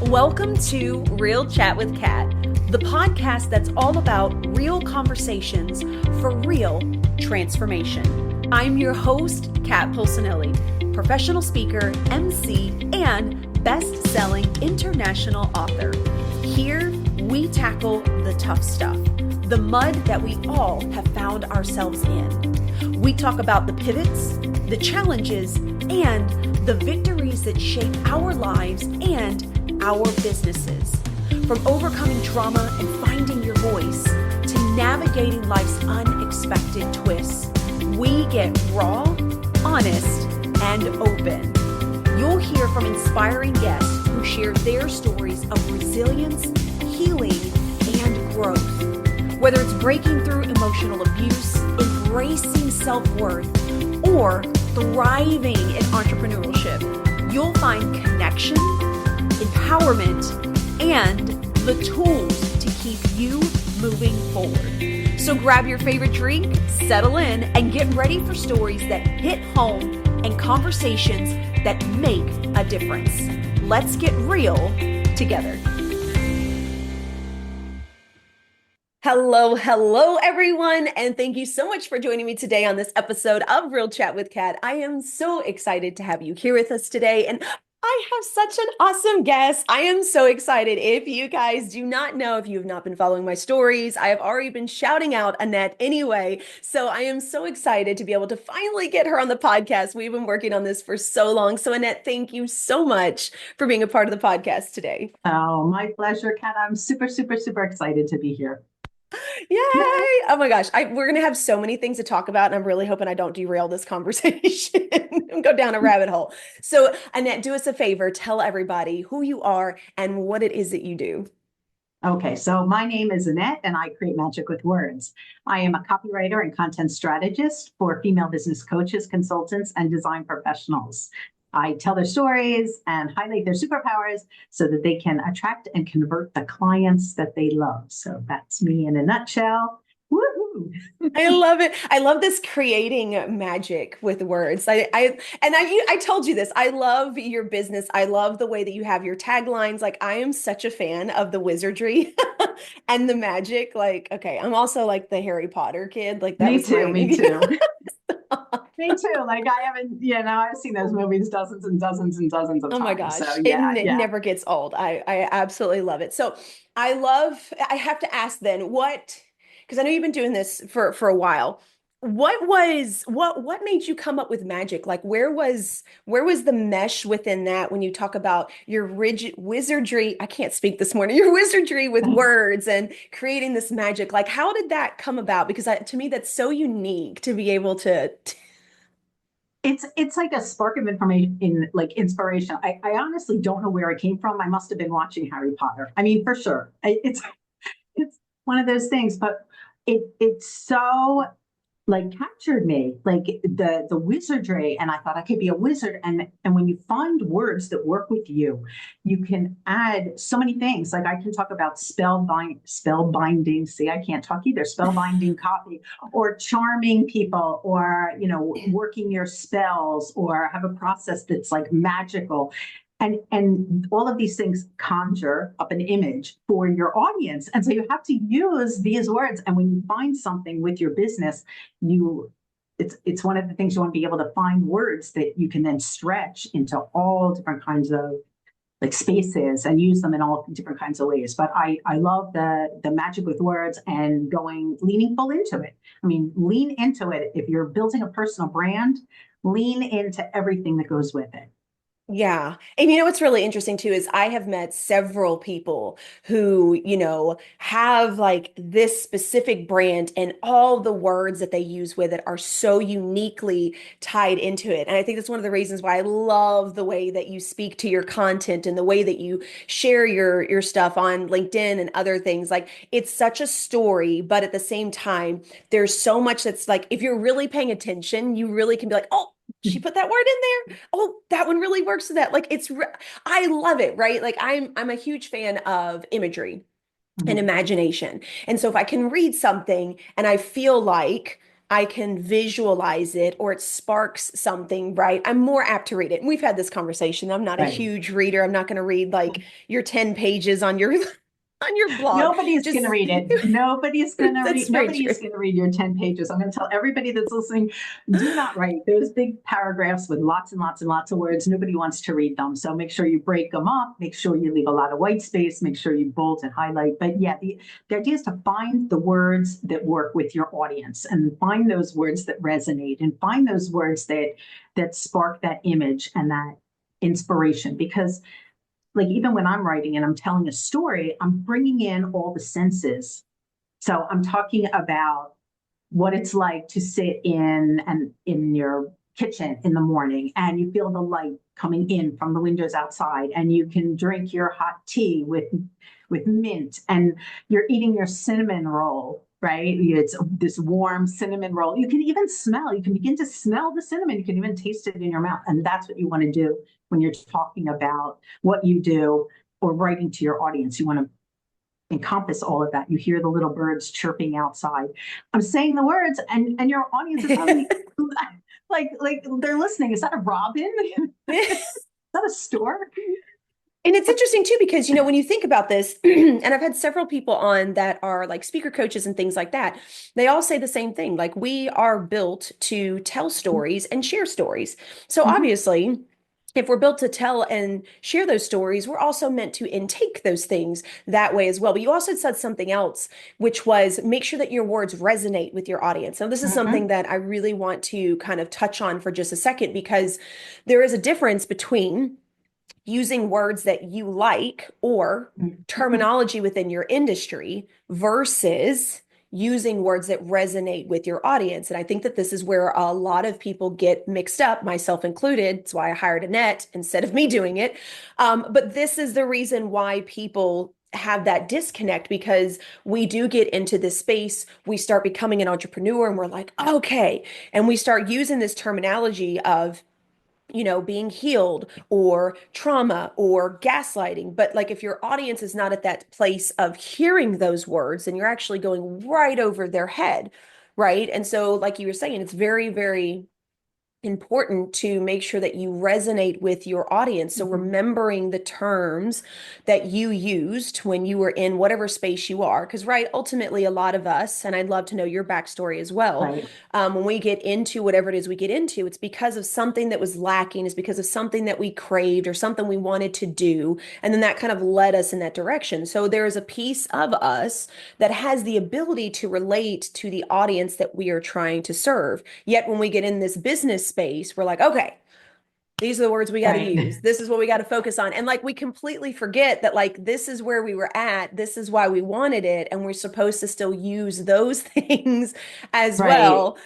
Welcome to Real Chat with Kat, the podcast that's all about real conversations for real transformation. I'm your host, Kat Polsinelli, professional speaker, MC, and best-selling international author. Here, we tackle the tough stuff, the mud that we all have found ourselves in. We talk about the pivots, the challenges, and the victories that shape our lives and our businesses. From overcoming trauma and finding your voice to navigating life's unexpected twists, we get raw, honest, and open. You'll hear from inspiring guests who share their stories of resilience, healing, and growth. Whether it's breaking through emotional abuse, embracing self-worth, or thriving in entrepreneurship, you'll find connection, empowerment, and the tools to keep you moving forward. So grab your favorite drink, settle in, and get ready for stories that hit home and conversations that make a difference. Let's get real together. Hello, everyone, and thank you so much for joining me today on this episode of Real Chat with Kat. I am so excited to have you here with us today, and I have such an awesome guest. I am so excited. If you guys do not know, if you have not been following my stories, I have already been shouting out Annette anyway. So I am so excited to be able to finally get her on the podcast. We've been working on this for so long. So Annette, thank you so much for being a part of the podcast today. Oh, my pleasure, Kat. I'm super excited to be here. Yay! Oh my gosh, we're going to have so many things to talk about, and I'm really hoping I don't derail this conversation and go down a rabbit hole. So, Annette, do us a favor, tell everybody who you are and what it is that you do. Okay, so my name is Annette, and I create magic with words. I am a copywriter and content strategist for female business coaches, consultants, and design professionals. I tell their stories and highlight their superpowers so that they can attract and convert the clients that they love. So that's me in a nutshell. Woohoo! I love it. I love this creating magic with words. I told you this. I love your business. I love the way that you have your taglines. Like, I am such a fan of the wizardry and the magic. Like, okay, I'm also like the Harry Potter kid. Like that. Me too. Me too. Like I haven't, I've seen those movies dozens and dozens and dozens of times. Oh my gosh. So It never gets old. I absolutely love it. So I have to ask then because I know you've been doing this for a while. What made you come up with magic? Like where was the mesh within that when you talk about your rigid wizardry? I can't speak this morning. Your wizardry with words and creating this magic. Like how did that come about? Because to me, that's so unique to be able to. It's like a spark of information, like inspiration. I honestly don't know where it came from. I must have been watching Harry Potter. I mean, for sure. It's one of those things, but it's so like captured me, like the wizardry, and I thought I could be a wizard. And when you find words that work with you, you can add so many things. Like I can talk about spellbinding. See, I can't talk either. Spellbinding copy, or charming people, or working your spells, or have a process that's like magical. And all of these things conjure up an image for your audience. And so you have to use these words. And when you find something with your business, it's one of the things you want to be able to find words that you can then stretch into all different kinds of like spaces and use them in all different kinds of ways. But I love the magic with words and leaning full into it. I mean, lean into it. If you're building a personal brand, lean into everything that goes with it. Yeah. And what's really interesting too is I have met several people who, have like this specific brand, and all the words that they use with it are so uniquely tied into it. And I think that's one of the reasons why I love the way that you speak to your content and the way that you share your stuff on LinkedIn and other things. Like it's such a story, but at the same time, there's so much that's like, if you're really paying attention, you really can be like, oh, she put that word in there. Oh, that one really works with that. Like I love it, right? Like I'm a huge fan of imagery and imagination. And so if I can read something and I feel like I can visualize it or it sparks something, right? I'm more apt to read it. And we've had this conversation. I'm not a Right. huge reader. I'm not going to read like your 10 pages on your on your blog. Nobody's going to Just read it. Nobody's going to that's read. very Nobody is true. going to read your 10 pages. I'm going to tell everybody that's listening, do not write those big paragraphs with lots and lots and lots of words. Nobody wants to read them. So make sure you break them up. Make sure you leave a lot of white space. Make sure you bold and highlight. But yeah, the idea is to find the words that work with your audience and find those words that resonate and find those words that spark that image and that inspiration. Because like even when I'm writing and I'm telling a story, I'm bringing in all the senses. So I'm talking about what it's like to sit in your kitchen in the morning and you feel the light coming in from the windows outside and you can drink your hot tea with mint and you're eating your cinnamon roll, right? It's this warm cinnamon roll. You can even smell, you can begin to smell the cinnamon. You can even taste it in your mouth. And that's what you want to do when you're talking about what you do or writing to your audience. You want to encompass all of that. You hear the little birds chirping outside. I'm saying the words and your audience is probably like they're listening. Is that a robin? Is that a stork? And it's interesting too, because, when you think about this, and I've had several people on that are like speaker coaches and things like that, they all say the same thing. Like, we are built to tell stories and share stories. So Mhm. obviously, if we're built to tell and share those stories, we're also meant to intake those things that way as well. But you also said something else, which was make sure that your words resonate with your audience. Now, this is something Mhm. that I really want to kind of touch on for just a second, because there is a difference between using words that you like or Mhm. terminology within your industry versus using words that resonate with your audience. And I think that this is where a lot of people get mixed up, myself included. It's why I hired Annette instead of me doing it. But this is the reason why people have that disconnect, because we do get into this space, we start becoming an entrepreneur and we're like, okay, and we start using this terminology of being healed or trauma or gaslighting. But like, if your audience is not at that place of hearing those words, then you're actually going right over their head. Right. And so, like you were saying, it's very, very important to make sure that you resonate with your audience. So Mhm. remembering the terms that you used when you were in whatever space you are, because right, ultimately, a lot of us, and I'd love to know your backstory as well, Right. when we get into whatever it is we get into, it's because of something that was lacking, it's because of something that we craved or something we wanted to do, and then that kind of led us in that direction. So there is a piece of us that has the ability to relate to the audience that we are trying to serve. Yet when we get in this business space, we're like, okay, these are the words we got to Right. use. This is what we got to focus on. And like, we completely forget that, like, this is where we were at. This is why we wanted it. And we're supposed to still use those things as Right. well.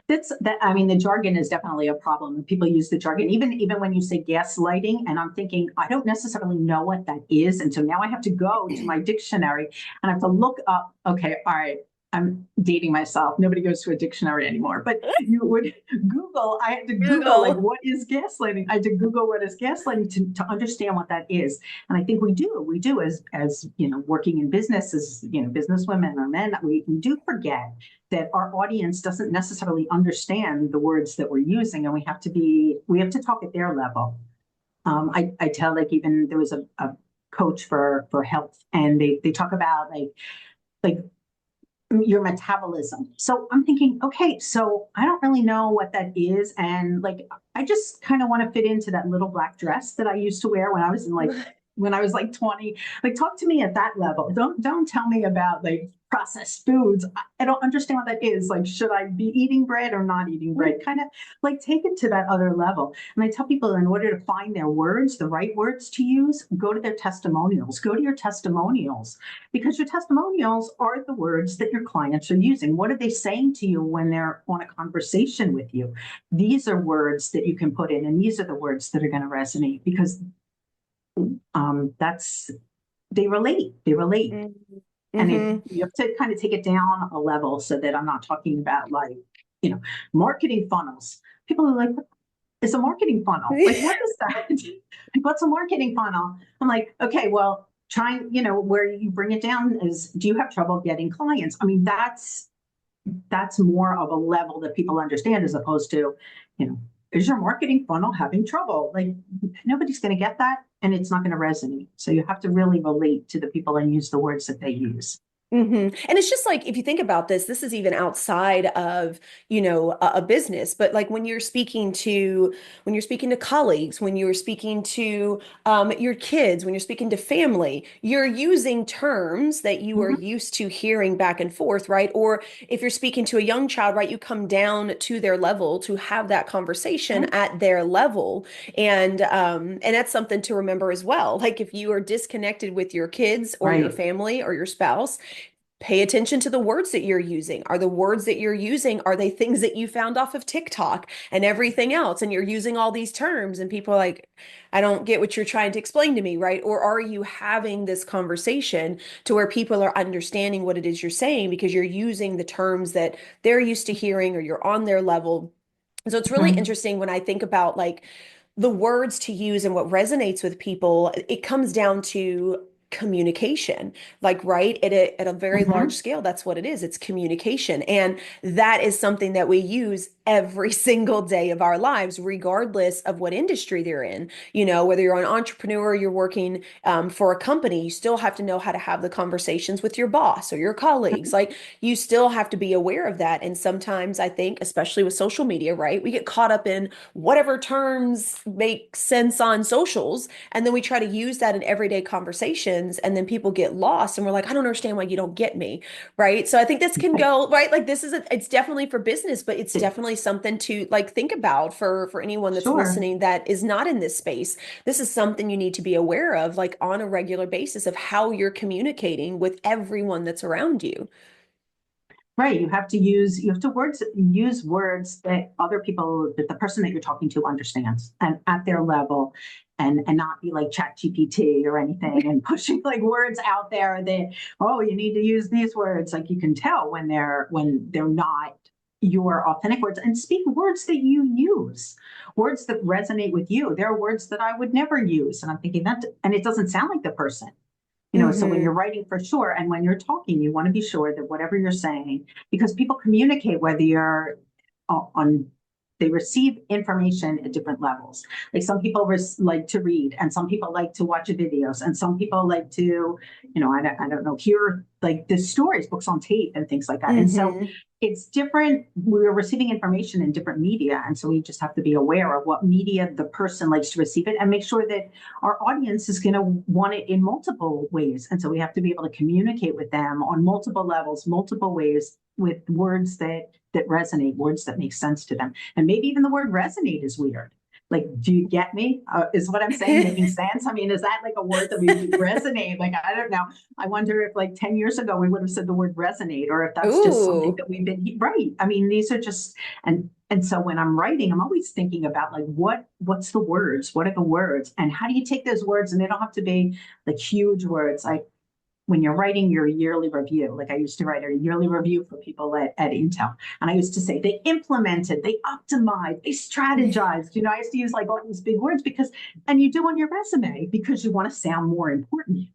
That's that. I mean, the jargon is definitely a problem. People use the jargon, even when you say gaslighting, and I'm thinking, I don't necessarily know what that is. And so now I have to go to my dictionary and I have to look up, okay, all right, I'm dating myself. Nobody goes to a dictionary anymore. But you would Google, I had to Google, like, Google. what is gaslighting? I had to Google what is gaslighting to understand what that is. And I think we do as working in business, as business women or men, we do forget that our audience doesn't necessarily understand the words that we're using, and we have to talk at their level. I tell, like, even there was a coach for health, and they talk about like your metabolism. So I'm thinking, okay, so I don't really know what that is, and like I just kind of want to fit into that little black dress that I used to wear when I was like 20. Like, talk to me at that level. Don't tell me about like processed foods. I don't understand what that is. Like, should I be eating bread or not eating bread? Kind of like take it to that other level. And I tell people, in order to find their words, the right words to use, go to their testimonials. Go to your testimonials, because your testimonials are the words that your clients are using. What are they saying to you when they're on a conversation with you? These are words that you can put in, and these are the words that are going to resonate, because that's they relate. They relate. And Mm-hmm. you have to kind of take it down a level, so that I'm not talking about, like, you know, marketing funnels. People are like, what is a marketing funnel? Like, what is that? What's a marketing funnel? I'm like, okay, well, where you bring it down is, do you have trouble getting clients? I mean, that's that's more of a level that people understand, as opposed to, is your marketing funnel having trouble? Like, nobody's going to get that, and it's not going to resonate. So you have to really relate to the people and use the words that they use. And it's just like, if you think about this, this is even outside of, a business, but like when you're speaking to colleagues, when you're speaking to your kids, when you're speaking to family, you're using terms that you are Mhm. used to hearing back and forth, right? Or if you're speaking to a young child, right, you come down to their level to have that conversation Right. at their level. And that's something to remember as well. Like if you are disconnected with your kids or your Right. family or your spouse, pay attention to the words that you're using. Are the words that you're using, are they things that you found off of TikTok and everything else? And you're using all these terms and people are like, I don't get what you're trying to explain to me, right? Or are you having this conversation to where people are understanding what it is you're saying because you're using the terms that they're used to hearing or you're on their level? So it's really Mhm. interesting when I think about like the words to use and what resonates with people, it comes down to communication, like right at a very large Mhm. scale. That's what it is. It's communication. And that is something that we use every single day of our lives, regardless of what industry they're in. Whether you're an entrepreneur, you're working for a company, you still have to know how to have the conversations with your boss or your colleagues. Like you still have to be aware of that. And sometimes I think, especially with social media, right, we get caught up in whatever terms make sense on socials. And then we try to use that in everyday conversations. And then people get lost and we're like, I don't understand why you don't get me. Right. So I think this can Right. go, right. Like it's definitely for business, but it's definitely something to like think about for anyone that's Sure. listening that is not in this space. This is something you need to be aware of, like on a regular basis of how you're communicating with everyone that's around you. Right. You have to use words that that the person that you're talking to understands and at their level, and not be like Chat GPT or anything and pushing like words out there that, oh, you need to use these words. Like you can tell when they're not your authentic words, and speak words that you use, words that resonate with you. There are words that I would never use. And I'm thinking that, and it doesn't sound like the person. So when you're Hmm. writing, for sure, and when you're talking, you want to be sure that whatever you're saying, because people communicate whether you're on, they receive information at different levels. Like some people like to read, and some people like to watch videos, and some people like to, I don't know, hear like the stories, books on tape, and things like that. And so Hmm. it's different. We're receiving information in different media, and so we just have to be aware of what media the person likes to receive it, and make sure that our audience is going to want it in multiple ways. And so we have to be able to communicate with them on multiple levels, multiple ways, with words that resonate, words that make sense to them. And maybe even the word resonate is weird. Like, do you get me? Is what I'm saying making sense? I mean, is that like a word that we would resonate? Like, I don't know. I wonder if like 10 years ago we would have said the word resonate, or if that's just something Ooh. that we've been right. I mean, these are just, and so when I'm writing, I'm always thinking about like what's the words? What are the words? And how do you take those words? And they don't have to be like huge words. Like when you're writing your yearly review, like I used to write a yearly review for people at Intel. And I used to say they implemented, they optimized, they strategized. I used to use like all these big words and you do on your resume because you want to sound more important.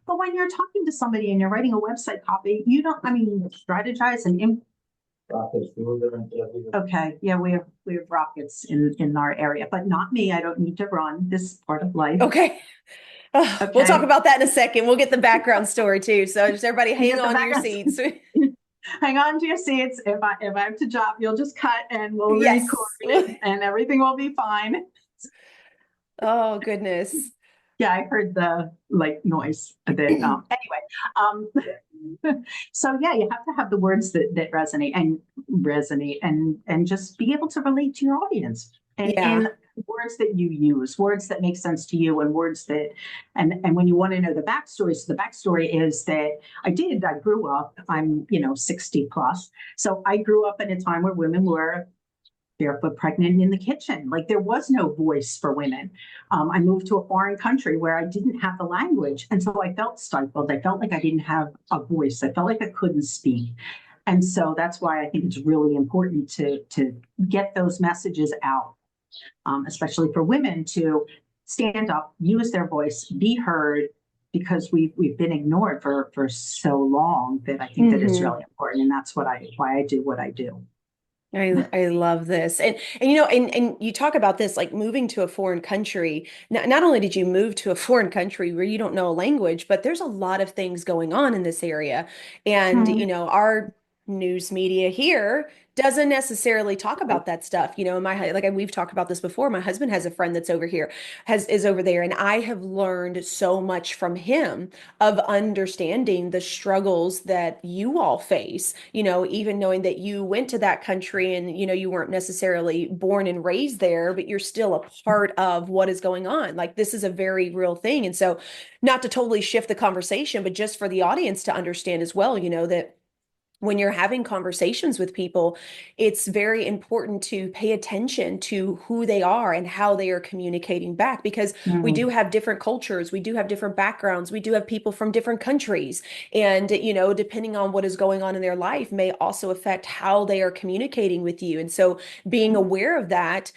But when you're talking to somebody and you're writing a website copy, you don't, I mean, strategize and okay, yeah, we have rockets in our area, but not me. I don't need to run this part of life. Okay. We'll talk Okay, about that in a second. We'll get the background story too. So just everybody you hang get the on to your background. seats. Hang on to your seats. If I have to jump, you'll just cut and we'll re-record Yes. and everything will be fine. Oh, goodness. Yeah, I heard the like noise a bit. So yeah, you have to have the words that resonate and just be able to relate to your audience and Yeah. in words that you use, words that make sense to you, and words that and when you want to know the backstory, so the backstory is that I grew up, I'm 60 plus, so I grew up in a time where women were barefoot pregnant in the kitchen. Like there was no voice for women. I moved to a foreign country where I didn't have the language. And so I felt stifled. I felt like I didn't have a voice. I felt like I couldn't speak. And so that's why I think it's really important to get those messages out, especially for women to stand up, use their voice, be heard, because we've been ignored for so long that I think that it's Hmm. really important. And that's why I do what I do. I love this. And you know, and you talk about this like moving to a foreign country. Not only did you move to a foreign country where you don't know a language, but there's a lot of things going on in this area. And you Hmm. know, our news media here doesn't necessarily talk about that stuff. You know, like we've talked about this before. My husband has a friend that's over here, has is over there, and I have learned so much from him of understanding the struggles that you all face, you know, even knowing that you went to that country and, you know, you weren't necessarily born and raised there, but you're still a part of what is going on. Like this is a very real thing. And so, not to totally shift the conversation, but just for the audience to understand as well, you know, that when you're having conversations with people, it's very important to pay attention to who they are and how they are communicating back because we do Hmm. have different cultures, we do have different backgrounds, we do have people from different countries. And, you know, depending on what is going on in their life may also affect how they are communicating with you. And so being aware of that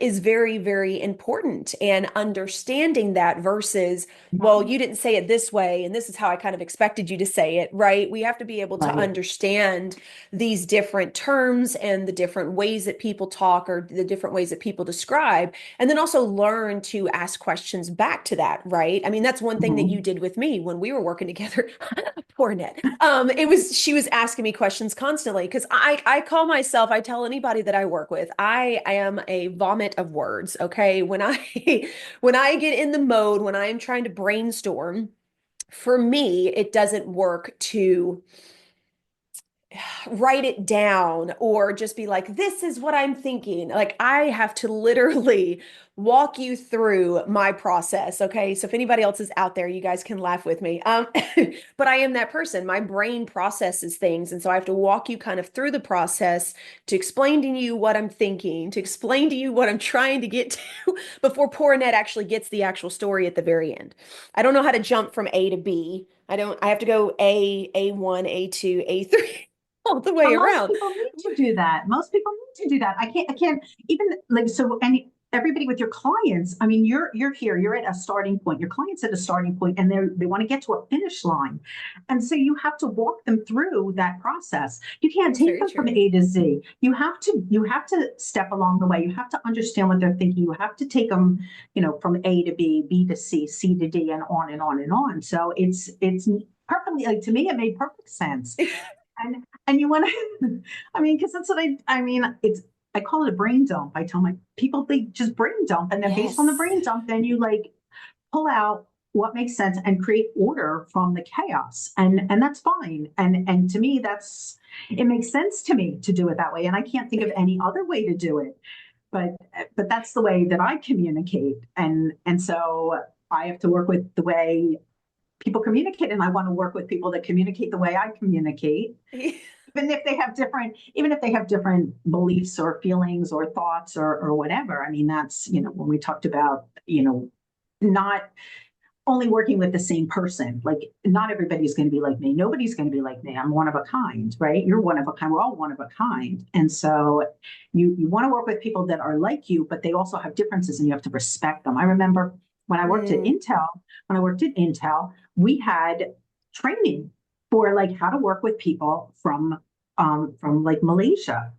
is very, very important and understanding that versus well, you didn't say it this way, and this is how I kind of expected you to say it, right? We have to be able to Right. understand these different terms and the different ways that people talk or the different ways that people describe, and then also learn to ask questions back to that, right? I mean, that's one thing that you Hmm. did with me when we were working together. Poor Annette. She was asking me questions constantly because I call myself, I tell anybody that I work with, I am a vomit of words, okay? When I when I get in the mode, when I am trying to brainstorm, for me, it doesn't work to write it down or just be like, this is what I'm thinking. Like, I have to literally walk you through my process. Okay. So, if anybody else is out there, you guys can laugh with me. But I am that person. My brain processes things. And so, I have to walk you kind of through the process to explain to you what I'm thinking, to explain to you what I'm trying to get to before poor Annette actually gets the actual story at the very end. I don't know how to jump from A to B. I have to go A1, A2, A3 all the But way most around. people need to do that. Most people need to do that. I can't even like so any everybody with your clients. I mean, you're here, you're at a starting point. Your client's at a starting point and they want to get to a finish line. And so you have to walk them through that process. You can't It's take very them from true. A to Z. You have to step along the way. You have to understand what they're thinking. You have to take them, from A to B, B to C, C to D, and on and on and on. So it's perfectly like to me, it made perfect sense. And you want to, I mean, because that's what I mean, I call it a brain dump. I tell my people they just brain dump, and then based on the Yes. brain dump, then you like pull out what makes sense and create order from the chaos, and that's fine. And to me, it makes sense to me to do it that way, and I can't think of any other way to do it. But that's the way that I communicate, and so I have to work with the way people communicate, and I want to work with people that communicate the way I communicate, even if they have different beliefs or feelings or thoughts or whatever. I mean, that's, when we talked about, not only working with the same person, like not everybody's going to be like me. Nobody's going to be like me. I'm one of a kind, right? You're one of a kind. We're all one of a kind. And so you want to work with people that are like you, but they also have differences and you have to respect them. I remember when I worked at Mm. Intel, we had training for like how to work with people from like Malaysia.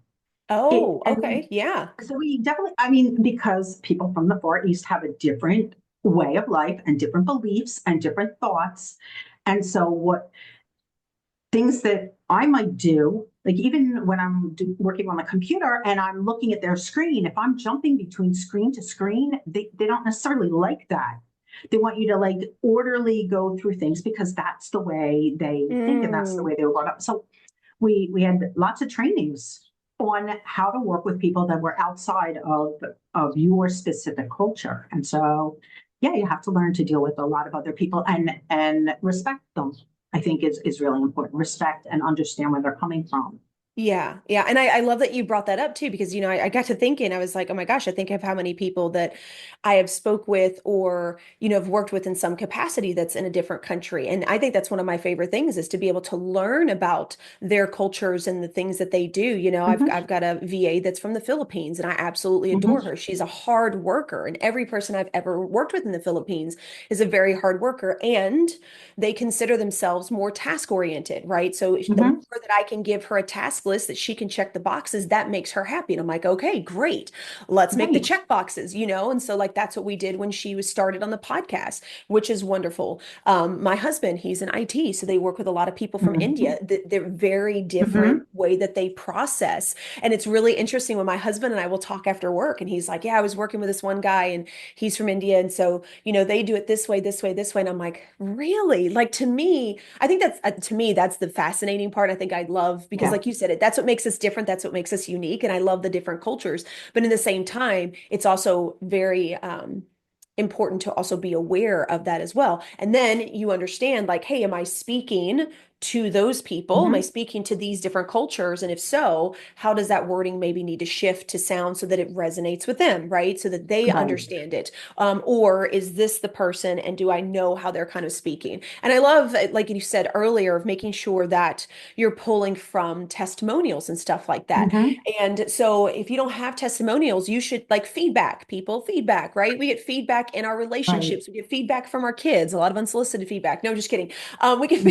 Oh, And okay. Yeah. so we definitely, I mean, because people from the Far East have a different way of life and different beliefs and different thoughts. And so what things that I might do, like even when working on the computer and I'm looking at their screen, if I'm jumping between screen to screen, they don't necessarily like that. They want you to like orderly go through things because that's the way they think and that's the Mm. way they were brought up. So we had lots of trainings on how to work with people that were outside of your specific culture. And so yeah, you have to learn to deal with a lot of other people and respect them. I think is really important. Respect and understand where they're coming from. Yeah, yeah. And I love that you brought that up too, because, I got to thinking, I was like, oh my gosh, I think of how many people that I have spoke with or, have worked with in some capacity that's in a different country. And I think that's one of my favorite things is to be able to learn about their cultures and the things that they do. Hmm. I've got a VA that's from the Philippines and I absolutely adore Hmm. her. She's a hard worker, and every person I've ever worked with in the Philippines is a very hard worker, and they consider themselves more task oriented, right? So the more Hmm. that I can give her a task list that she can check the boxes, that makes her happy. And I'm like, okay, great. Let's make the Right. check boxes. And so like that's what we did when she was started on the podcast, which is wonderful. My husband, he's in IT, so they work with a lot of people from Hmm. India. They're very different Hmm. way that they process. And it's really interesting when my husband and I will talk after work and he's like, yeah, I was working with this one guy and he's from India. And so, they do it this way, this way, this way. And I'm like, really? Like to me, I think to me, that's the fascinating part. I think I love, because Yeah. like you said, that's what makes us different. That's what makes us unique. And I love the different cultures. But in the same time, it's also very, important to also be aware of that as well. And then you understand, like, hey, am I speaking to those people? Am I Hmm. speaking to these different cultures? And if so, how does that wording maybe need to shift to sound so that it resonates with them, right? So that they Right. understand it. Or is this the person and do I know how they're kind of speaking? And I love, like you said earlier, of making sure that you're pulling from testimonials and stuff like that. Hmm. And so if you don't have testimonials, you should like feedback people, feedback, right? We get feedback in our Right. relationships. We get feedback from our kids, a lot of unsolicited feedback. No, just kidding. We get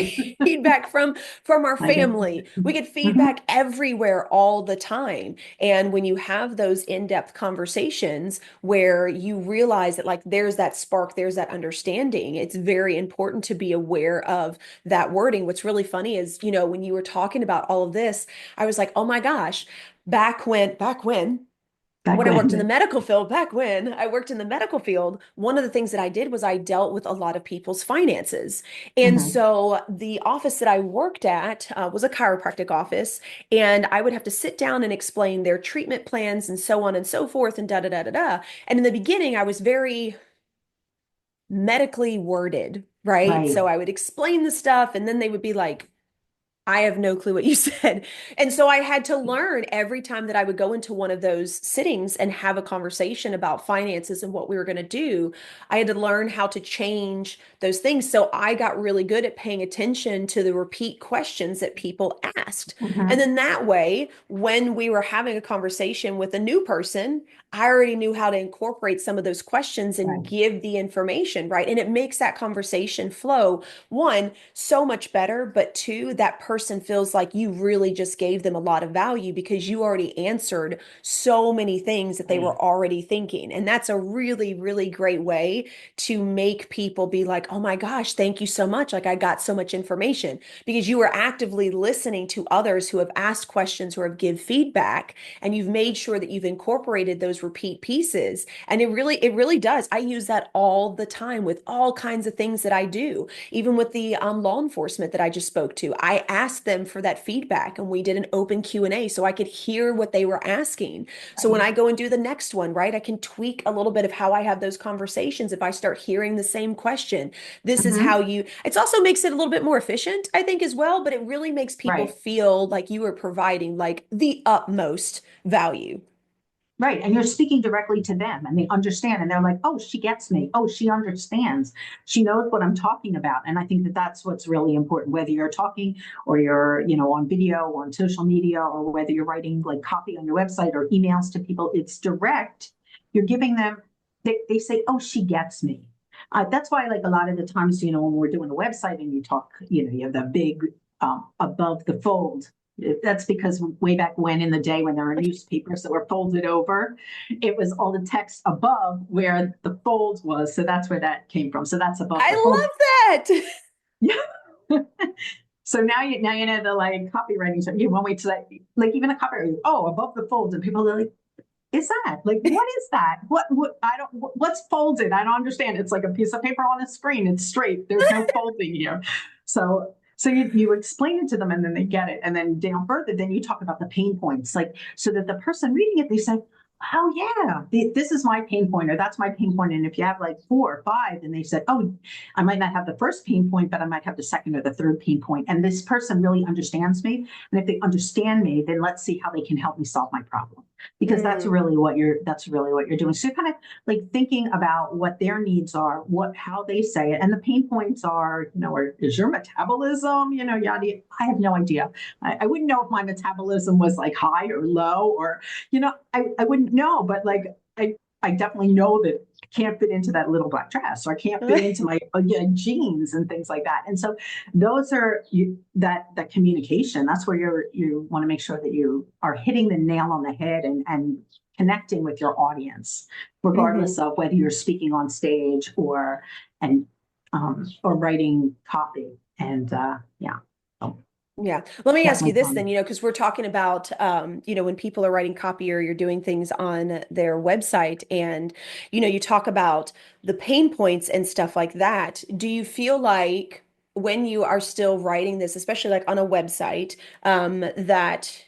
feedback from our I get. family. We get Hmm. feedback everywhere all the time. And when you have those in-depth conversations where you realize that like there's that spark, there's that understanding, it's very important to be aware of that wording. What's really funny is, when you were talking about all of this, I was like, oh my gosh, back when Back when I worked in the when. medical field, back when I worked in the medical field, one of the things that I did was I dealt with a lot of people's finances. And Hmm. so the office that I worked at was a chiropractic office, and I would have to sit down and explain their treatment plans and so on and so forth and da da da da da. And in the beginning, I was very medically worded, right? Right. So I would explain the stuff, and then they would be like, I have no clue what you said. And so I had to learn every time that I would go into one of those sittings and have a conversation about finances and what we were going to do. I had to learn how to change those things. So I got really good at paying attention to the repeat questions that people asked. And Hmm. then that way, when we were having a conversation with a new person, I already knew how to incorporate some of those questions and Right. give the information, right? And it makes that conversation flow, one, so much better, but two, that person feels like you really just gave them a lot of value because you already answered so many things that they Right. were already thinking. And that's a really, really great way to make people be like, oh my gosh, thank you so much. Like I got so much information because you were actively listening to others who have asked questions or have give feedback, and you've made sure that you've incorporated those repeat pieces. And it really does. I use that all the time with all kinds of things that I do. Even with the law enforcement that I just spoke to, I asked them for that feedback and we did an open Q&A so I could hear what they were asking. So when Right. I go and do the next one, right, I can tweak a little bit of how I have those conversations if I start hearing the same question. This is how Hmm. you, it also makes it a little bit more efficient, I think, as well, but it really makes people Right. feel like you are providing like the utmost value. Right. And you're speaking directly to them and they understand and they're like, oh, she gets me. Oh, she understands. She knows what I'm talking about. And I think that that's what's really important, whether you're talking or you're, on video or on social media, or whether you're writing like copy on your website or emails to people, it's direct. You're giving them, they say, oh, she gets me. That's why, like a lot of the times, when we're doing a website and you talk, you have the big above the fold. That's because way back when in the day when there were newspapers that were folded over, it was all the text above where the fold was. So that's where that came from. So that's above I the fold. love that. Yeah. So now you know the like copywriting. So you want me to like even a copywriting. Oh, above the fold, and people are like, "Is that like what is that? What I don't what's folded? I don't understand. It's like a piece of paper on a screen. It's straight. There's no folding here." So you explain it to them and then they get it. And then down further, then you talk about the pain points, like so that the person reading it, they say, Oh yeah, this is my pain point, or that's my pain point. And if you have like four or five, and they said, "Oh, I might not have the first pain point, but I might have the second or the third pain point," and this person really understands me, and if they understand me, then let's see how they can help me solve my problem, because Mm, that's really what you're doing. So you're kind of like thinking about what their needs are, what how they say it, and the pain points are, or is your metabolism, yada. I have no idea. I wouldn't know if my metabolism was like high or low, or I wouldn't know, but like I definitely know that I can't fit into that little black dress, or I can't fit into my jeans and things like that. And so those are that communication. That's where you want to make sure that you are hitting the nail on the head, and connecting with your audience, regardless hmm of whether you're speaking on stage and or writing copy. And yeah, so Yeah. Let me ask you definitely this then, fun. because we're talking about, when people are writing copy or you're doing things on their website and, you talk about the pain points and stuff like that. Do you feel like when you are still writing this, especially like on a website, that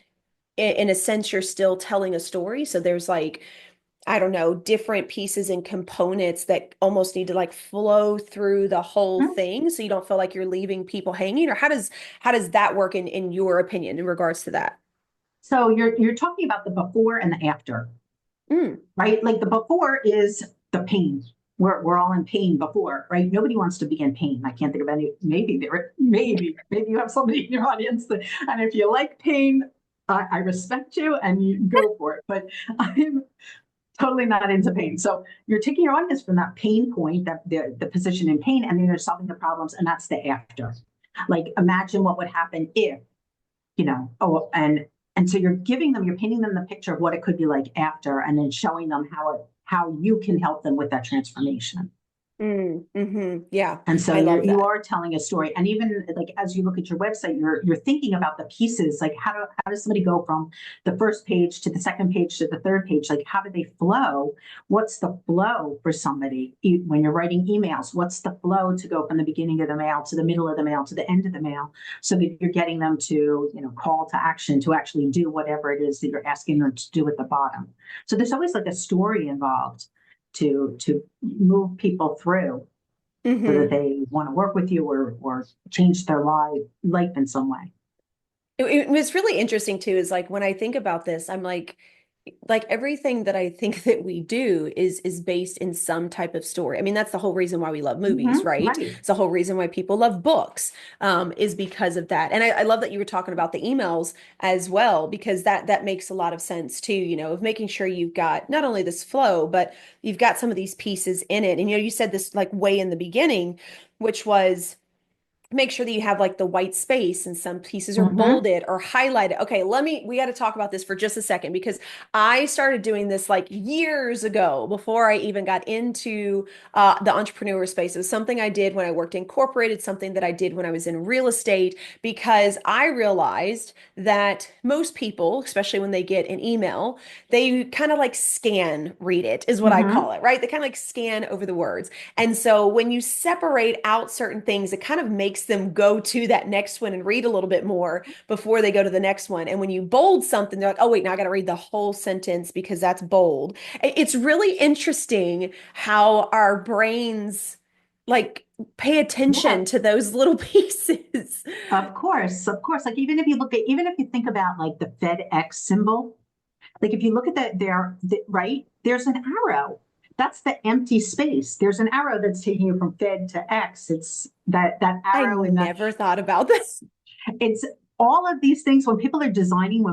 in a sense you're still telling a story? So there's like, I don't know, different pieces and components that almost need to like flow through the whole thing so you don't feel like you're leaving people hanging? Or how does that work in your opinion in regards to that? So you're talking about the before and the after, Mm, right? Like the before is the pain. We're all in pain before, right? Nobody wants to be in pain. I can't think of any. Maybe you have somebody in your audience that, and if you like pain, I respect you and you go for it. But I'm totally not into pain. So you're taking your audience from that pain point, that the position in pain, and then you're solving the problems, and that's the after. Like imagine what would happen if, and so you're painting them the picture of what it could be like after, and then showing them how you can help them with that transformation. yeah, And so I love you that. are telling a story. And even like as you look at your website, you're thinking about the pieces, like how does somebody go from the first page to the second page to the third page? Like how do they flow? What's the flow for somebody when you're writing emails? What's the flow to go from the beginning of the mail to the middle of the mail to the end of the mail, so that you're getting them to, call to action, to actually do whatever it is that you're asking them to do at the bottom. So there's always like a story involved to move people through, so that hmm they want to work with you, or change their life in some way. It's really interesting too, is like when I think about this, I'm like everything that I think that we do is based in some type of story. I mean, that's the whole reason why we love movies, right? Right. It's the whole reason why people love books, is because of that. And I love that you were talking about the emails as well, because that makes a lot of sense too, of making sure you've got not only this flow, but you've got some of these pieces in it. And you said this like way in the beginning, which was make sure that you have like the white space and some pieces are Mm-hmm. bolded or highlighted. Okay, we got to talk about this for just a second, because I started doing this like years ago before I even got into the entrepreneur space. It was something I did when I worked incorporated, something that I did when I was in real estate, because I realized that most people, especially when they get an email, they kind of like scan read it, is what I Mm-hmm. call it, right? They kind of like scan over the words. And so when you separate out certain things, it kind of makes them go to that next one and read a little bit more before they go to the next one. And when you bold something, they're like, oh, wait, now I got to read the whole sentence because that's bold. It's really interesting how our brains like pay Yeah, attention to those little pieces. of course, of course. Like even if you think about like the FedEx symbol, like if you look at right, there's an arrow. That's the empty space. There's an arrow that's taking you from Fed to X. It's that I arrow in the never thought about this. it's all of these things when people are designing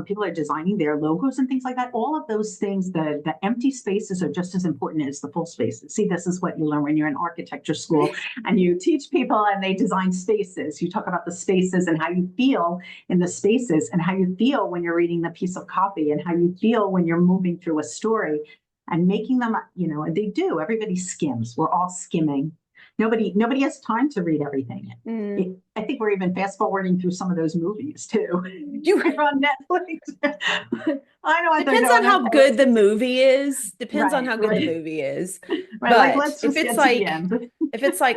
their logos and things like that, all of those things, the empty spaces are just as important as the full spaces. See, this is what you learn when you're in architecture school and you teach people and they design spaces. You talk about the spaces and how you feel in the spaces, and how you feel when you're reading the piece of copy, and how you feel when you're moving through a story, and making them, and everybody skims. We're all skimming. Nobody has time to read everything. Mm. I think we're even fast forwarding through some of those movies too. You We're on Netflix. I know what they're Depends on doing. how good the movie is. Depends on Right, how good the right, movie is. right. Like, But let's just get to the end.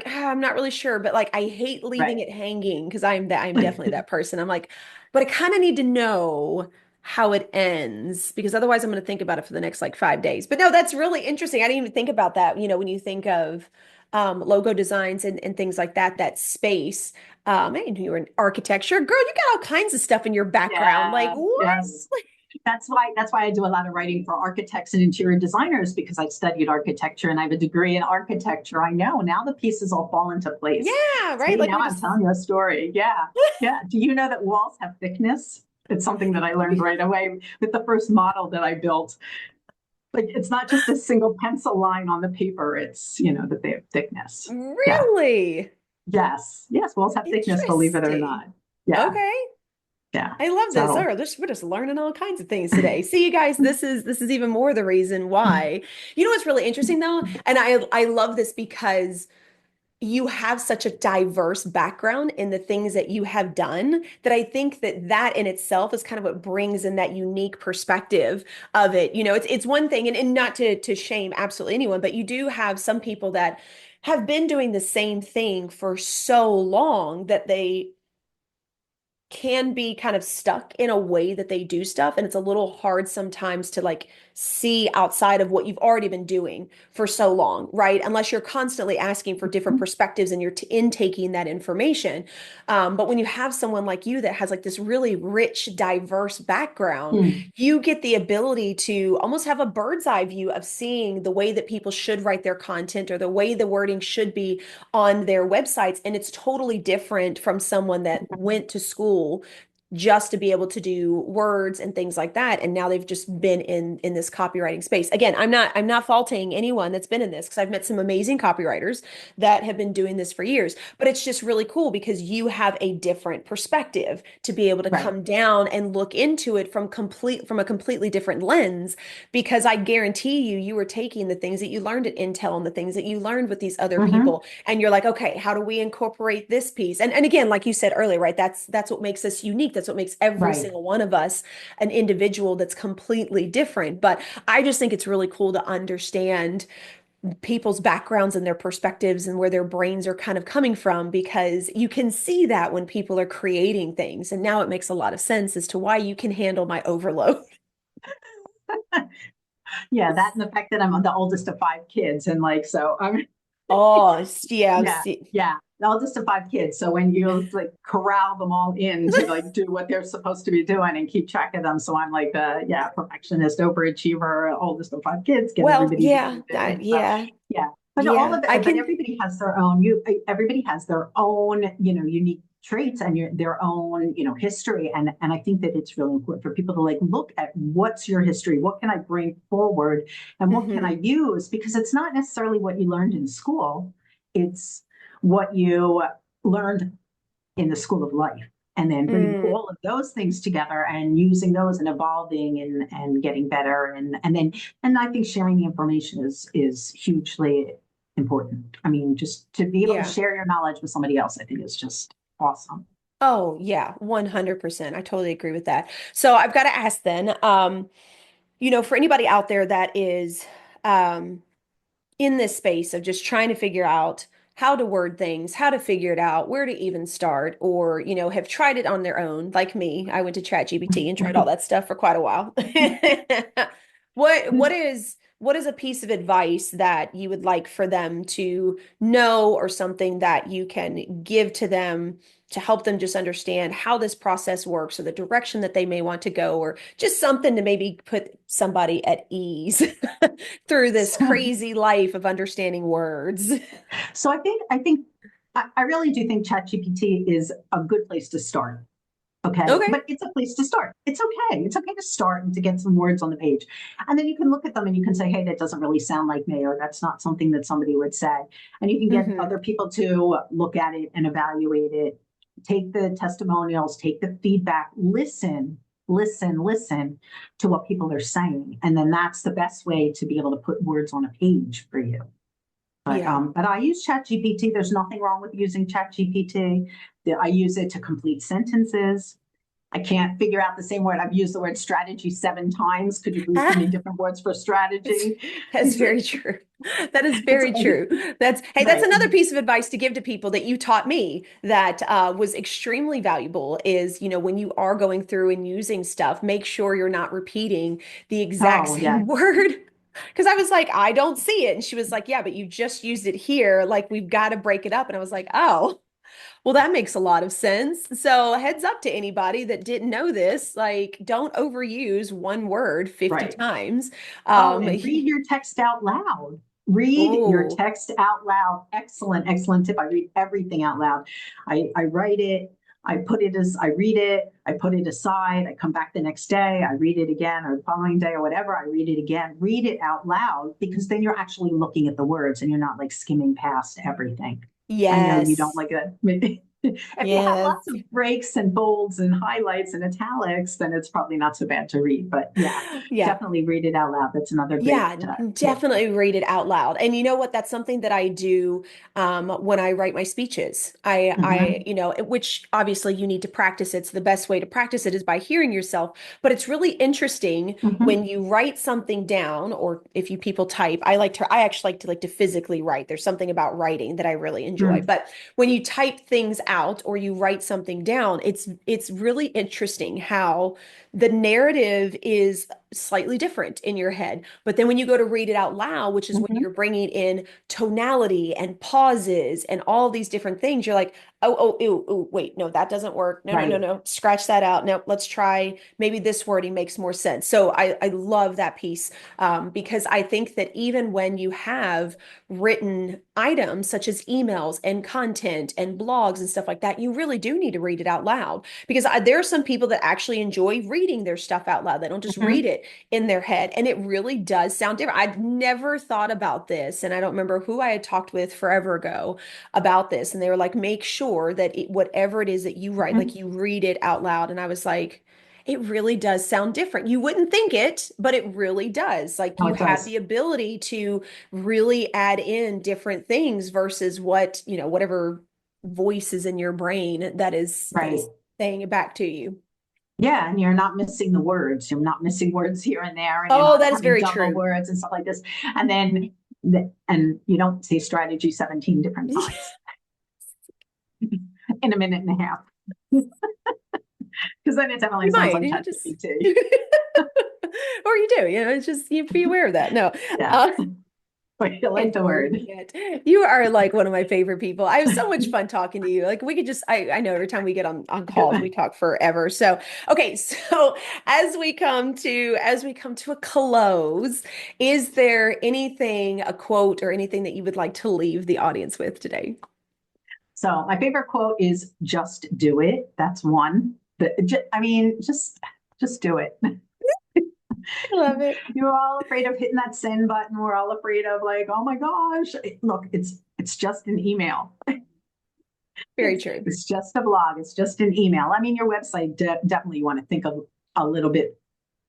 I'm not really sure, but like I hate leaving Right. it hanging because I'm definitely that person. I'm like, but I kind of need to know how it ends, because otherwise I'm going to think about it for the next like 5 days. But no, that's really interesting. I didn't even think about that. When you think of logo designs and things like that, that space. And you're in architecture, girl, you got all kinds of stuff in your background. Like Yeah, what? yes. That's why I do a lot of writing for architects and interior designers because I studied architecture and I have a degree in architecture. I know now the pieces all fall into place. Yeah, right. See, Like now we're I'm just telling you a story. Yeah. Yeah. Do you know that walls have thickness? It's something that I learned right away with the first model that I built. Like it's not just a single pencil line on the paper. It's, that they have thickness. Yeah. really Yes. Yes. Walls have thickness, believe it or interesting. not. Yeah. Okay. Yeah. I love this. So Oh, we're just learning all kinds of things today. See, you guys, this is even more the reason why. You know what's really interesting though? And I love this because you have such a diverse background in the things that you have done that I think that in itself is kind of what brings in that unique perspective of it. It's one thing, and not to shame absolutely anyone, but you do have some people that have been doing the same thing for so long that they can be kind of stuck in a way that they do stuff, and it's a little hard sometimes to like see outside of what you've already been doing for so long, right? Unless you're constantly asking for different perspectives and you're intaking that information. But when you have someone like you that has like this really rich, diverse background, mm, you get the ability to almost have a bird's eye view of seeing the way that people should write their content or the way the wording should be on their websites. And it's totally different from someone that went to school just to be able to do words and things like that, and now they've just been in this copywriting space. Again, I'm not faulting anyone that's been in this, because I've met some amazing copywriters that have been doing this for years, but it's just really cool because you have a different perspective to be able to right. come down and look into it from a completely different lens, because I guarantee you were taking the things that you learned at Intel and the things that you learned with these other Hmm. people, and you're like, okay, how do we incorporate this piece? And again, like you said earlier, right? That's what makes us unique. That's what makes every Right. single one of us an individual that's completely different. But I just think it's really cool to understand people's backgrounds and their perspectives and where their brains are kind of coming from, because you can see that when people are creating things. And now it makes a lot of sense as to why you can handle my overload. Yeah, that and the fact that I'm the oldest of five kids, and like so I'm Oh, yeah. yeah, yeah, the oldest of five kids. So when you like corral them all in to like do what they're supposed to be doing and keep track of them, so I'm like the perfectionist, overachiever, oldest of five kids, get Well, everybody to yeah, do things. So yeah, yeah, but all yeah. of I but can. everybody has their own everybody has their own unique traits and their own history, and I think that it's really important for people to like look at what's your history, what can I bring forward, and what can I Mhm. use, because it's not necessarily what you learned in school, it's what you learned in the school of life, and then bringing Mm, all of those things together and using those and evolving and getting better, and I think sharing the information is hugely important. I mean, just to be able to yeah. share your knowledge with somebody else, I think is just awesome. Oh, yeah, 100%. I totally agree with that. So I've got to ask then, for anybody out there that is um, in this space of just trying to figure out how to word things, how to figure it out, where to even start, or, have tried it on their own, like me. I went to ChatGPT and tried all that stuff for quite a while. What is a piece of advice that you would like for them to know, or something that you can give to them to help them just understand how this process works, or the direction that they may want to go, or just something to maybe put somebody at ease through this So, crazy life of understanding words? so I really do think ChatGPT is a good place to start. Okay. Okay. But it's a place to start. It's okay. It's okay to start and to get some words on the page. And then you can look at them and you can say, hey, that doesn't really sound like me, or that's not something that somebody would say. And you can get Hmm. other people to look at it and evaluate it, take the testimonials, take the feedback, listen to what people are saying. And then that's the best way to be able to put words on a page for you. Yeah. But I use ChatGPT. There's nothing wrong with using ChatGPT. I use it to complete sentences. I can't figure out the same word. I've used the word strategy 7 times. Could you please give me different words for That's, strategy? that's very true. That is It's very true. That's right, another piece of advice to give to people that you taught me that was extremely valuable is, when you are going through and using stuff, make sure you're not repeating the exact oh yeah, same word. Because I was like, I don't see it. And she was like, yeah, but you just used it here. Like, we've got to break it up. And I was like, oh. Well, that makes a lot of sense. So, heads up to anybody that didn't know this, like, don't overuse one word 50 right. times. Oh, Um, and read your text out loud. Read your oh, text out loud. Excellent, excellent tip. I read everything out loud. I write it. I read it. I put it aside. I come back the next day. I read it again, or the following day, or whatever. I read it again. Read it out loud, because then you're actually looking at the words and you're not like skimming past everything. I know you don't yes. like it. If you have Yes. lots of breaks and bolds and highlights and italics, then it's probably not so bad to read. But yeah, Yeah. definitely read it out loud. That's another great Yeah, tip. definitely read it out loud. And you know what? That's something that I do when I write my speeches. Mm-hmm. Which obviously you need to practice. It's the best way to practice it is by hearing yourself. But it's really interesting Mm-hmm. when you write something down, or if you people type. I actually like to physically write. There's something about writing that I really enjoy. Mm. But when you type things out or you write something down, it's really interesting how the narrative is slightly different in your head. But then when you go to read it out loud, which is when Mm-hmm. you're bringing in tonality and pauses and all these different things, you're like, oh, ew, ooh, wait, no, that doesn't work. No, no, no, Right. no. Scratch that out. No, let's try. Maybe this wording makes more sense. So I love that piece because I think that even when you have written items such as emails and content and blogs and stuff like that, you really do need to read it out loud because there are some people that actually enjoy reading their stuff out loud. They don't just read Mm-hmm. it in their head. And it really does sound different. I'd never thought about this. And I don't remember who I had talked with forever ago about this. And they were like, make sure that whatever it is that you write, like Mm-hmm. you read it out loud. And I was like, it really does sound different. You wouldn't think it, but it really does. Like Oh, you it have does. the ability to really add in different things versus whatever voice is in your brain that is Right. saying it back to you. Yeah, and you're not missing the words. You're not missing words here and there, and you're Oh, not that is having very double true. words and stuff like this. And then, and you don't say strategy 17 different times in a minute and a half, because then it definitely You sounds might. like You just ChatGPT. or you do, it's just you be aware of that. No. Yeah, Uh, but you like the Adore word. it. You are like one of my favorite people. I have so much fun talking to you. Like we could just I know every time we get on calls, we talk forever. So okay, so as we come to a close, is there anything, a quote or anything that you would like to leave the audience with today? So my favorite quote is "Just do it." That's one. But I mean, just do it. I love it. You're all afraid of hitting that send button. We're all afraid of like, oh my gosh. Look, it's just an email. Very true. It's just a blog. It's just an email. I mean, your website definitely you want to think of a little bit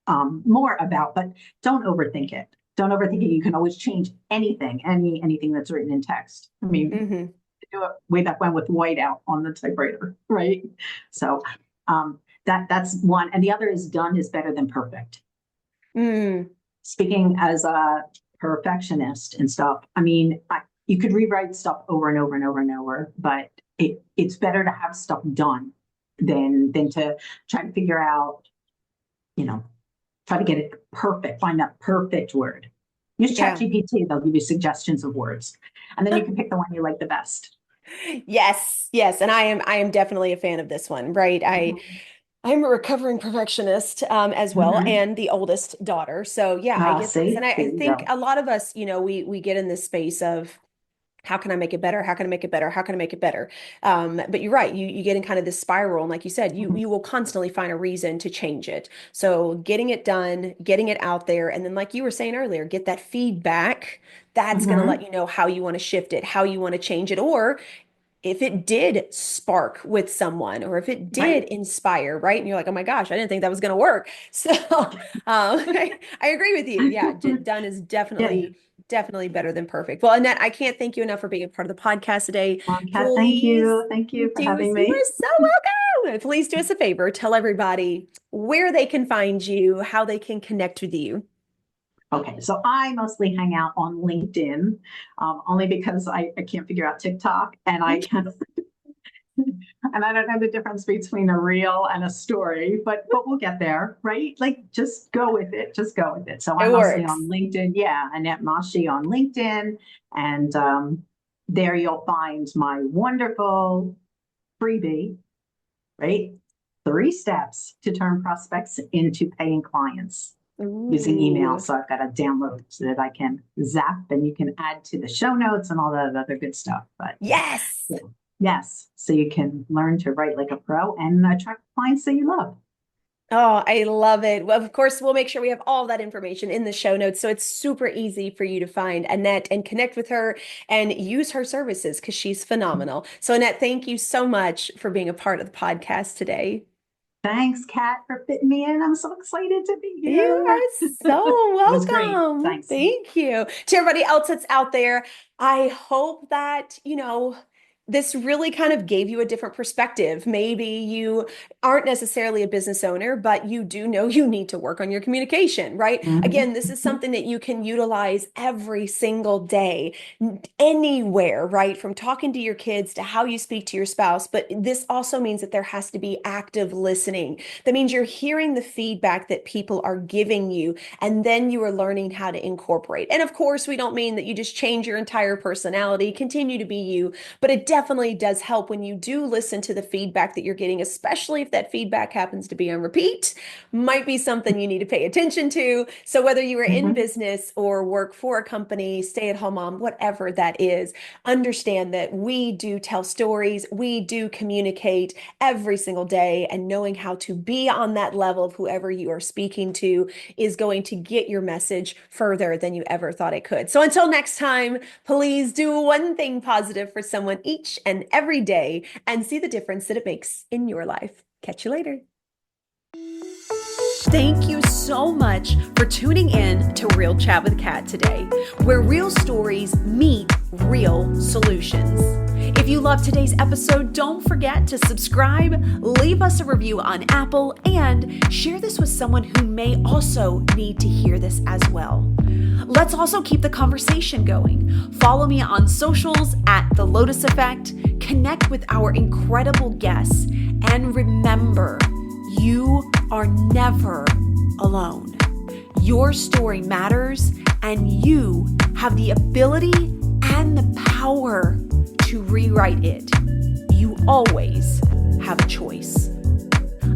more about, but don't overthink it. Don't overthink it. You can always change anything that's written in text. I mean, Hmm. do it way back when with whiteout on the typewriter, right? So that's one, and the other is done is better than perfect. Mm, Speaking as a perfectionist and stuff, I mean, you could rewrite stuff over and over and over and over, but it's better to have stuff done than to try to figure out, you know, try to get it perfect, find that perfect word. Use yeah. ChatGPT, they'll give you suggestions of words, and then you can pick the one you like the best. Yes, yes, and I am definitely a fan of this one, right? I'm a recovering perfectionist as well, Mm-hmm. and the oldest daughter. So yeah, I get this, and See, I, there I you think go. a lot of us, we get in this space of how can I make it better? How can I make it better? How can I make it better? But you're right, you get in kind of this spiral, and like you said, you Mhm. you will constantly find a reason to change it. So getting it done, getting it out there, and then like you were saying earlier, get that feedback. That's going to let Mhm. you know how you want to shift it, how you want to change it, or if it did spark with someone or if it did Right. inspire, right? And you're like, oh my gosh, I didn't think that was going to work. So I agree with you. Yeah, done is Yeah. definitely better than perfect. Well, Annette, I can't thank you enough for being a part of the podcast today. Well, Kat, thank Please you. Thank you for do. having You me. are so welcome. Please do us a favor. Tell everybody where they can find you, how they can connect with you. Okay, so I mostly hang out on LinkedIn, only because I can't figure out TikTok, and I can, and I don't know the difference between a reel and a story, but we'll get there, right? Like, just go with it. Just go with it. So I'm It mostly works. on LinkedIn. Yeah, Annette Mashi on LinkedIn, and there you'll find my wonderful freebie, right? 3 steps to turn prospects into paying clients using email. Ooh. So I've got a download so that I can zap, and you can add to the show notes and all that other good stuff. But Yes. yes, so you can learn to write like a pro and attract clients that you love. Oh, I love it. Well, of course, we'll make sure we have all that information in the show notes. So it's super easy for you to find Annette and connect with her and use her services because she's phenomenal. So, Annette, thank you so much for being a part of the podcast today. Thanks, Kat, for fitting me in. I'm so excited to be You here. are so It was great. welcome. Thanks. Thank you. To everybody else that's out there, I hope that, this really kind of gave you a different perspective. Maybe you aren't necessarily a business owner, but you do know you need to work on your communication, right? Again, this is something that you can utilize every single day, anywhere, right? From talking to your kids to how you speak to your spouse. But this also means that there has to be active listening. That means you're hearing the feedback that people are giving you, and then you are learning how to incorporate. And of course, we don't mean that you just change your entire personality, continue to be you, but it definitely does help when you do listen to the feedback that you're getting, especially if that feedback happens to be on repeat, might be something you need to pay attention to. So whether you are in business or work for a company, stay-at-home mom, whatever that is, understand that we do tell stories, we do communicate every single day, and knowing how to be on that level of whoever you are speaking to is going to get your message further than you ever thought it could. So until next time, please do one thing positive for someone each and every day and see the difference that it makes in your life. Catch you later. Thank you so much for tuning in to Real Chat with Kat today, where real stories meet real solutions. If you loved today's episode, don't forget to subscribe, leave us a review on Apple, and share this with someone who may also need to hear this as well. Let's also keep the conversation going. Follow me on socials at The Lotus Effect, connect with our incredible guests, and remember, you are never alone. Your story matters, and you have the ability and the power to rewrite it. You always have a choice.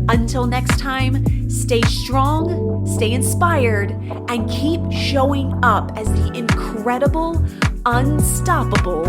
Until next time, stay strong, stay inspired, and keep showing up as the incredible, unstoppable